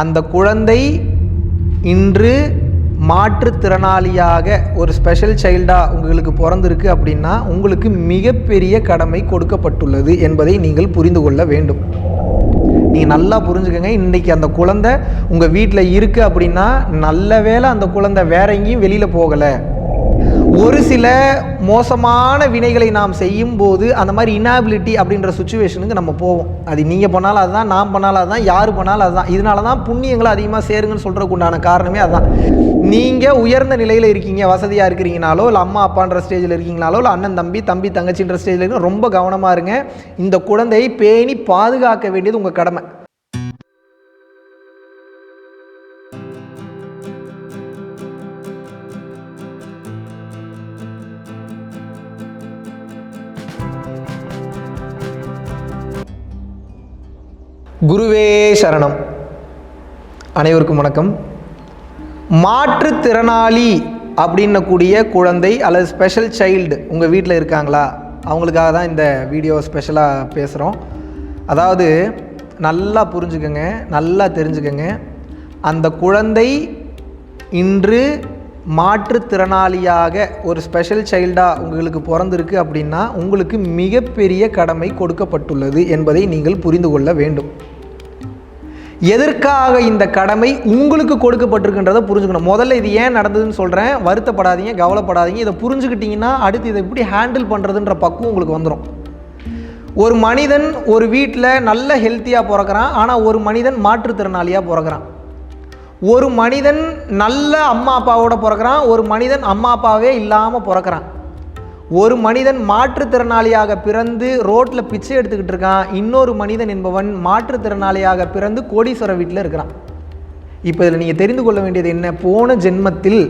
அந்த குழந்தை இன்று மாற்றுத்திறனாளியாக ஒரு ஸ்பெஷல் சைல்டாக உங்களுக்கு பிறந்திருக்கு அப்படின்னா உங்களுக்கு மிகப்பெரிய கடமை கொடுக்கப்பட்டுள்ளது என்பதை நீங்கள் புரிந்து கொள்ள வேண்டும். நீங்கள் நல்லா புரிஞ்சுக்கங்க. இன்றைக்கி அந்த குழந்தை உங்கள் வீட்டில் இருக்குது அப்படின்னா நல்ல வேளை அந்த குழந்தை வேற எங்கேயும் வெளியில் போகலை. ஒரு சில மோசமான வினைகளை நாம் செய்யும் போது அந்த மாதிரி இனாபிலிட்டி அப்படின்ற சுச்சுவேஷனுக்கு நம்ம போவோம். அது நீங்கள் பண்ணாலும் அதுதான், நான் பண்ணாலும் அதுதான், யார் பண்ணாலும் அதுதான். இதனால தான் புண்ணியங்களை அதிகமாக சேருங்கன்னு சொல்கிறதுக்கு உண்டான காரணமே அதுதான். நீங்கள் உயர்ந்த நிலையில் இருக்கீங்க, வசதியாக இருக்கிறீங்கனாலோ, இல்லை அம்மா அப்பான்ற ஸ்டேஜில் இருக்கீங்கனாலோ, இல்லை அண்ணன் தம்பி தங்கச்சின்ற ஸ்டேஜில் இருக்க ரொம்ப கவனமாக இருங்க. இந்த குழந்தையை பேணி பாதுகாக்க வேண்டியது உங்கள் கடமை. குருவே சரணம். அனைவருக்கும் வணக்கம். மாற்றுத்திறனாளி அப்படின்னக்கூடிய குழந்தை அல்லது ஸ்பெஷல் சைல்டு உங்கள் வீட்டில் இருக்காங்களா? அவங்களுக்காக தான் இந்த வீடியோ ஸ்பெஷலாக பேசுகிறோம். அதாவது நல்லா புரிஞ்சுக்கங்க, நல்லா தெரிஞ்சுக்கங்க. அந்த குழந்தை இன்று மாற்றுத்திறனாளியாக ஒரு ஸ்பெஷல் சைல்டாக உங்களுக்கு பிறந்திருக்கு அப்படின்னா உங்களுக்கு மிகப்பெரிய கடமை கொடுக்கப்பட்டுள்ளது என்பதை நீங்கள் புரிந்து கொள்ள வேண்டும். எதற்காக இந்த கடமை உங்களுக்கு கொடுக்கப்பட்டிருக்குன்றதை புரிஞ்சுக்கணும். முதல்ல இது ஏன் நடந்ததுன்னு சொல்கிறேன். வருத்தப்படாதீங்க, கவலைப்படாதீங்க. இதை புரிஞ்சுக்கிட்டிங்கன்னா அடுத்து இதை எப்படி ஹேண்டில் பண்ணுறதுன்ற பக்குவம் உங்களுக்கு வந்துடும். ஒரு மனிதன் ஒரு வீட்டில் நல்ல ஹெல்த்தியாக பிறக்கிறான், ஆனால் ஒரு மனிதன் மாற்றுத்திறனாளியாக பிறக்கிறான். ஒரு மனிதன் நல்ல அம்மா அப்பாவோட பிறக்கிறான், ஒரு மனிதன் அம்மா அப்பாவே இல்லாமல் பிறக்கிறான். ஒரு மனிதன் மாற்றுத்திறனாளியாக பிறந்து ரோட்டில் பிச்சை எடுத்துக்கிட்டு இருக்கான். இன்னொரு மனிதன் என்பவன் மாற்றுத்திறனாளியாக பிறந்து கோடீஸ்வர வீட்டில் இருக்கிறான். இப்போ இதில் நீங்கள் தெரிந்து கொள்ள வேண்டியது என்ன? போன ஜென்மத்தில்,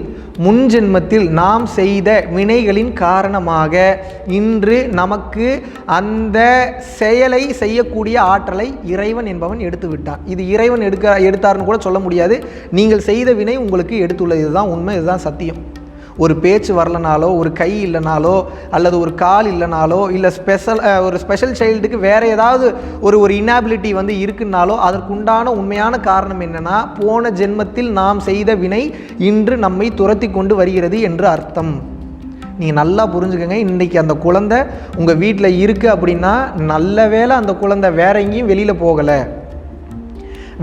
முன் ஜென்மத்தில் நாம் செய்த வினைகளின் காரணமாக இன்று நமக்கு அந்த செயலை செய்யக்கூடிய ஆற்றலை இறைவன் என்பவன் எடுத்து விட்டான். இது இறைவன் எடுத்தார்னு கூட சொல்ல முடியாது. நீங்கள் செய்த வினை உங்களுக்கு எடுத்துள்ளது. இதுதான் உண்மை, இதுதான் சத்தியம். ஒரு பேச்சு வரலனாலோ, ஒரு கை இல்லைனாலோ, அல்லது ஒரு கால் இல்லைனாலோ, இல்லை ஒரு ஸ்பெஷல் சைல்டுக்கு வேறு ஏதாவது ஒரு இனாபிலிட்டி இருக்குன்னாலோ அதற்குண்டான உண்மையான காரணம் என்னென்னா, போன ஜென்மத்தில் நாம் செய்த வினை இன்று நம்மை துரத்தி கொண்டு வருகிறது என்று அர்த்தம். நீங்கள் நல்லா புரிஞ்சுக்கங்க. இன்றைக்கி அந்த குழந்தை உங்கள் வீட்டில் இருக்குது அப்படின்னா நல்ல வேளை அந்த குழந்தை வேற எங்கேயும் வெளியில் போகலை,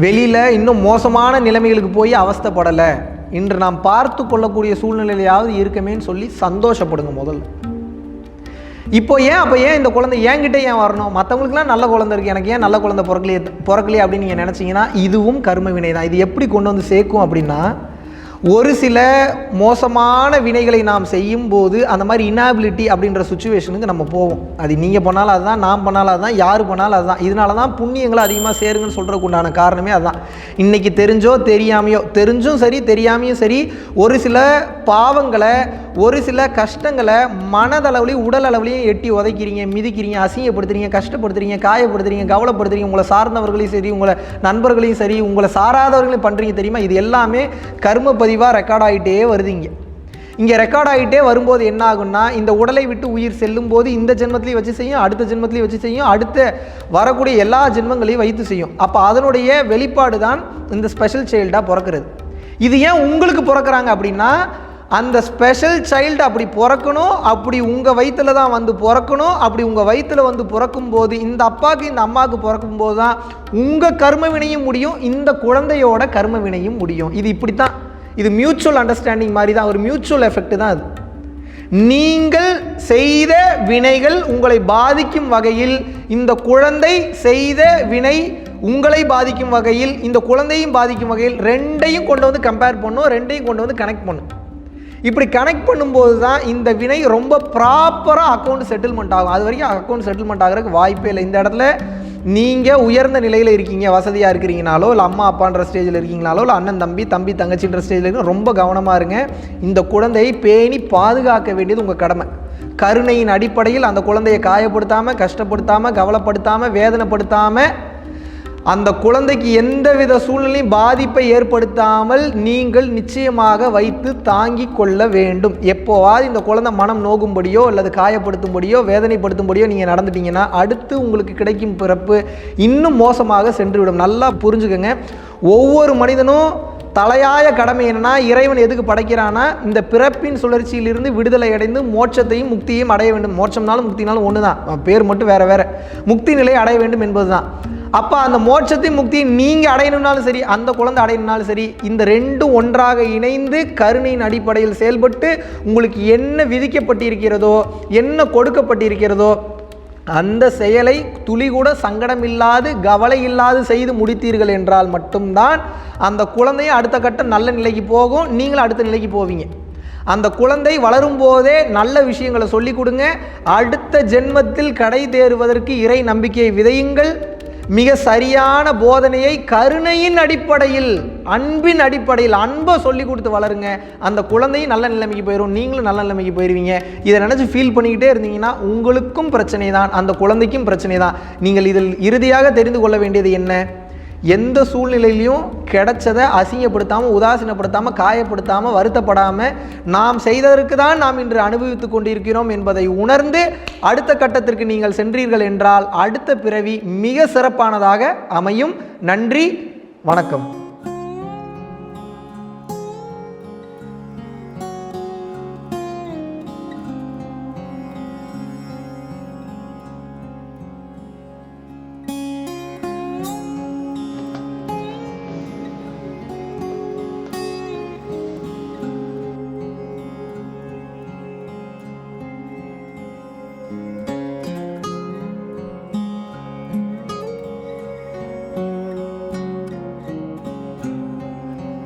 வெளியில் இன்னும் மோசமான நிலைமைகளுக்கு போய் அவஸ்தைப்படலை. இன்று நாம் பார்த்து கொள்ளக்கூடிய சூழ்நிலையாவது இருக்கமேன்னு சொல்லி சந்தோஷப்படுங்க முதல்ல. அப்போ ஏன் இந்த குழந்தை என்கிட்ட ஏன் வரணும்? மற்றவங்களுக்குலாம் நல்ல குழந்தை இருக்குது, எனக்கு ஏன் நல்ல குழந்தை பிறக்கலையே அப்படின்னு நீங்கள் நினச்சிங்கன்னா இதுவும் கர்ம வினை தான். இது எப்படி கொண்டு வந்து சேர்க்கும் அப்படின்னா, ஒரு சில மோசமான வினைகளை நாம் செய்யும் போது அந்த மாதிரி இனாபிலிட்டி அப்படின்ற சுச்சுவேஷனுக்கு நம்ம போவோம். அது நீங்கள் பண்ணாலும் அதுதான், நான் பண்ணாலும் அதுதான், யார் பண்ணாலும் அதுதான். இதனால தான் புண்ணியங்களை அதிகமாக சேருங்கன்னு சொல்கிறதுக்கு உண்டான காரணமே அதுதான். இன்றைக்கி தெரிஞ்சோ தெரியாமையோ, தெரிஞ்சும் சரி தெரியாமையும் சரி, ஒரு சில பாவங்களை, ஒரு சில கஷ்டங்களை மனதளவுலையும் உடல் அளவுலையும் எட்டி உதைக்கிறீங்க, மிதிக்கிறீங்க, அசிங்கப்படுத்துறீங்க, கஷ்டப்படுத்துறீங்க, காயப்படுத்துறீங்க, கவலைப்படுத்துறீங்க. உங்களை சார்ந்தவர்களையும் சரி, உங்களை நண்பர்களையும் சரி, உங்களை சாராதவர்களையும் பண்ணுறீங்க தெரியுமா? இது எல்லாமே கர்ம பதிவாக ரெக்கார்ட் ஆகிட்டே வருது. இங்கே ரெக்கார்ட் ஆகிட்டே வரும்போது என்ன ஆகுன்னா, இந்த உடலை விட்டு உயிர் செல்லும் போது இந்த ஜென்மத்திலையும் வச்சு செய்யும், அடுத்த ஜென்மத்திலையும் வச்சு செய்யும், அடுத்த வரக்கூடிய எல்லா ஜென்மங்களையும் வைத்து செய்யும். அப்போ அதனுடைய வெளிப்பாடு தான் இந்த ஸ்பெஷல் சைல்டாக பிறக்கிறது. இது ஏன் உங்களுக்கு பிறக்கிறாங்க அப்படின்னா, அந்த ஸ்பெஷல் சைல்டு அப்படி பிறக்கணும், அப்படி உங்கள் வயிற்றில் தான் வந்து பிறக்கணும். அப்படி உங்கள் வயிற்றில் வந்து பிறக்கும்போது, இந்த அப்பாவுக்கு இந்த அம்மாவுக்கு பிறக்கும்போது தான் உங்கள் கர்ம வினையும் முடியும், இந்த குழந்தையோட கர்ம வினையும் முடியும். இது இப்படி தான். இது மியூச்சுவல் அண்டர்ஸ்டாண்டிங் மாதிரி தான், ஒரு மியூச்சுவல் எஃபெக்ட் தான் அது. நீங்கள் செய்த வினைகள் உங்களை பாதிக்கும் வகையில், இந்த குழந்தை செய்த வினை உங்களை பாதிக்கும் வகையில், இந்த குழந்தையும் பாதிக்கும் வகையில், ரெண்டையும் கொண்டு வந்து கம்பேர் பண்ணும், ரெண்டையும் கொண்டு வந்து கனெக்ட் பண்ணும். இப்படி கனெக்ட் பண்ணும்போது தான் இந்த வினை ரொம்ப ப்ராப்பராக அக்கௌண்ட் செட்டில்மெண்ட் ஆகும். அது வரைக்கும் அக்கௌண்ட் செட்டில்மெண்ட் ஆகிறதுக்கு வாய்ப்பே இல்லை. இந்த இடத்துல நீங்கள் உயர்ந்த நிலையில் இருக்கீங்க, வசதியாக இருக்கிறீங்கனாலோ, இல்லை அம்மா அப்பான்ற ஸ்டேஜில் இருக்கீங்கனாலோ, இல்லை அண்ணன் தம்பி தங்கச்சின்ற ஸ்டேஜில் இருக்க ரொம்ப கவனமாக இருங்க. இந்த குழந்தையை பேணி பாதுகாக்க வேண்டியது உங்கள் கடமை. கருணையின் அடிப்படையில் அந்த குழந்தையை காயப்படுத்தாமல், கஷ்டப்படுத்தாமல், கவலைப்படுத்தாமல், வேதனைப்படுத்தாமல், அந்த குழந்தைக்கு எந்தவித சூழ்நிலையும் பாதிப்பை ஏற்படுத்தாமல் நீங்கள் நிச்சயமாக வைத்து தாங்கி கொள்ள வேண்டும். எப்போவாது இந்த குழந்தை மனம் நோகும்படியோ அல்லது காயப்படுத்தும்படியோ வேதனைப்படுத்தும்படியோ நீங்கள் நடந்துட்டீங்கன்னா அடுத்து உங்களுக்கு கிடைக்கும் பிறப்பு இன்னும் மோசமாக சென்றுவிடும். நல்லா புரிஞ்சுக்கங்க. ஒவ்வொரு மனிதனும் தலையாய கடமை என்னன்னா, இறைவன் எதுக்கு படைக்கிறான்னா, இந்த பிறப்பின் சுழற்சியிலிருந்து விடுதலை அடைந்து மோட்சத்தையும் முக்தியையும் அடைய வேண்டும். மோட்சம்னாலும் முக்தினாலும் ஒன்று தான், பேர் மட்டும் வேறு வேறு. முக்தி நிலையை அடைய வேண்டும் என்பது தான். அப்போ அந்த மோட்சத்தையும் முக்தியும் நீங்கள் அடையணும்னாலும் சரி, அந்த குழந்தை அடையணும்னாலும் சரி, இந்த ரெண்டும் ஒன்றாக இணைந்து கருணையின் அடிப்படையில் செயல்பட்டு உங்களுக்கு என்ன விதிக்கப்பட்டிருக்கிறதோ, என்ன கொடுக்கப்பட்டிருக்கிறதோ, அந்த செயலை துளி கூட சங்கடம் இல்லாது கவலை இல்லாது செய்து முடித்தீர்கள் என்றால் மட்டும்தான் அந்த குழந்தையும் அடுத்த கட்டம் நல்ல நிலைக்கு போகும், நீங்களும் அடுத்த நிலைக்கு போவீங்க. அந்த குழந்தை வளரும் போதே நல்ல விஷயங்களை சொல்லி கொடுங்க. அடுத்த ஜென்மத்தில் கடை தேறுவதற்கு இறை நம்பிக்கையை விதையுங்கள். மிக சரியான போதனையை கருணையின் அடிப்படையில், அன்பின் அடிப்படையில், அன்பை சொல்லி கொடுத்து வளருங்க. அந்த குழந்தையும் நல்ல நிலைமைக்கு போயிடும், நீங்களும் நல்ல நிலைமைக்கு போயிடுவீங்க. இதை நினச்சி ஃபீல் பண்ணிக்கிட்டே இருந்தீங்கன்னா உங்களுக்கும் பிரச்சனை தான், அந்த குழந்தைக்கும் பிரச்சனை தான். நீங்கள் இதில் இறுதியாக தெரிந்து கொள்ள வேண்டியது என்ன? எந்த சூழ்நிலையிலையும் கிடைச்சதை அசிங்கப்படுத்தாமல், உதாசீனப்படுத்தாமல், காயப்படுத்தாமல், வருத்தப்படாமல், நாம் செய்ததற்கு தான் நாம் இன்று அனுபவித்து கொண்டிருக்கிறோம் என்பதை உணர்ந்து அடுத்த கட்டத்திற்கு நீங்கள் சென்றீர்கள் என்றால் அடுத்த பிறவி மிக சிறப்பானதாக அமையும். நன்றி, வணக்கம்.